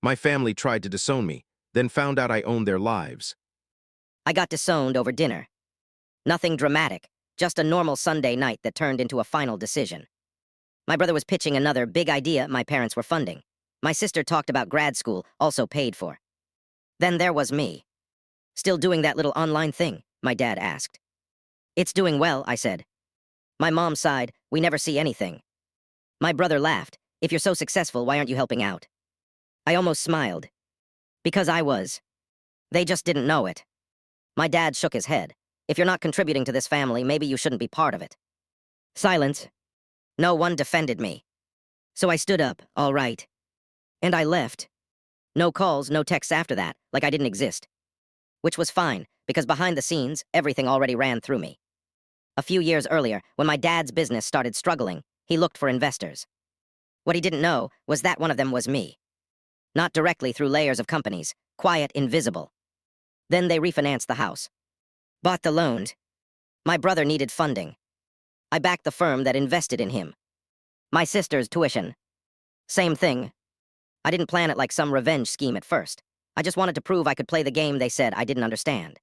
My family tried to disown me, then found out I owned their lives. I got disowned over dinner. Nothing dramatic, just a normal Sunday night that turned into a final decision. My brother was pitching another big idea my parents were funding. My sister talked about grad school, also paid for. Then there was me. Still doing that little online thing, my dad asked. It's doing well, I said. My mom sighed, we never see anything. My brother laughed, if you're so successful, why aren't you helping out? I almost smiled. Because I was. They just didn't know it. My dad shook his head. If you're not contributing to this family, maybe you shouldn't be part of it. Silence. No one defended me. So I stood up, all right. And I left. No calls, no texts after that, like I didn't exist. Which was fine, because behind the scenes, everything already ran through me. A few years earlier, when my dad's business started struggling, he looked for investors. What he didn't know was that one of them was me. Not directly through layers of companies, quiet, invisible. Then they refinanced the house. Bought the loans. My brother needed funding. I backed the firm that invested in him. My sister's tuition. Same thing. I didn't plan it like some revenge scheme at first. I just wanted to prove I could play the game they said I didn't understand.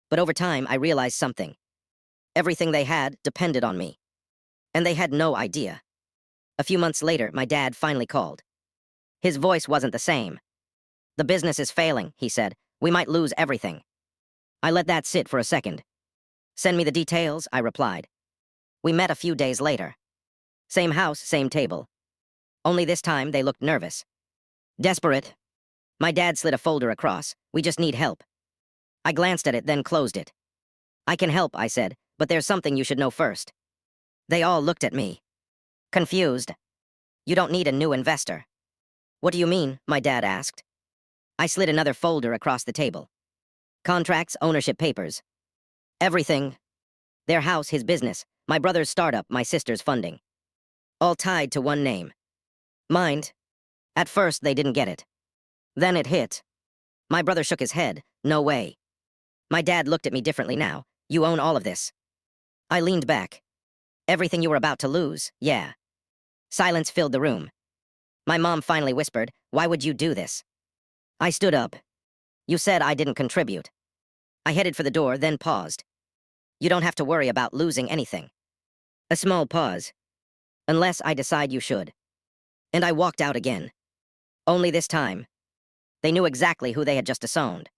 But over time, I realized something. Everything they had depended on me. And they had no idea. A few months later, my dad finally called. His voice wasn't the same. The business is failing, he said. We might lose everything. I let that sit for a second. Send me the details, I replied. We met a few days later. Same house, same table. Only this time they looked nervous. Desperate. My dad slid a folder across. We just need help. I glanced at it, then closed it. I can help, I said, but there's something you should know first. They all looked at me. Confused. You don't need a new investor. What do you mean? My dad asked. I slid another folder across the table. Contracts, ownership papers. Everything. Their house, his business, my brother's startup, my sister's funding. All tied to one name. Mind. At first, they didn't get it. Then it hit. My brother shook his head. No way. My dad looked at me differently now. You own all of this. I leaned back. Everything you were about to lose, yeah. Silence filled the room. My mom finally whispered, why would you do this? I stood up. You said I didn't contribute. I headed for the door, then paused. You don't have to worry about losing anything. A small pause. Unless I decide you should. And I walked out again. Only this time. They knew exactly who they had just disowned.